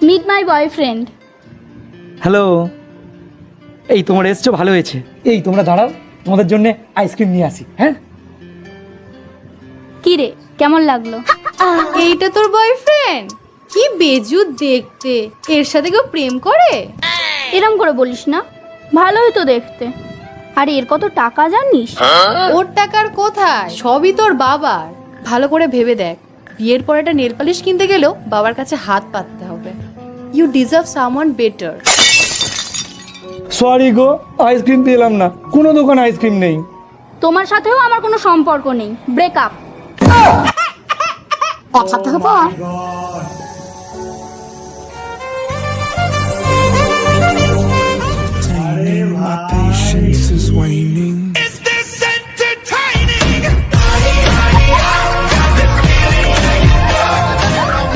Meet my boyfriend. Hello, এই তোমরা এসছো, ভালো হয়েছে। এই তোমরা দাঁড়াও, তোমাদের জন্য আইসক্রিম নিয়ে আসি। হ্যাঁ, কি রে, কেমন লাগলো? এইটা তোর বয়ফ্রেন্ড? কি বেজুদ দেখতে, এর সাথে কেউ প্রেম করে? এরম করে বলিস না, ভালোই তো দেখতে। আর এর কত টাকা জানিস? ওর টাকার কোথায়, সবই তোর বাবার। ভালো করে ভেবে দেখ, বিয়ের পর একটা নেল পালিশ কিনতে গেলেও বাবার কাছে হাত পাততে হবে। You deserve someone better. Sorry গো, আইসক্রিম পেলাম না, কোনো দোকানে আইসক্রিম নেই। তোমার সাথেও আমার কোনো সম্পর্ক নেই, ব্রেকআপ। এক সপ্তাহ পর My patience is waning.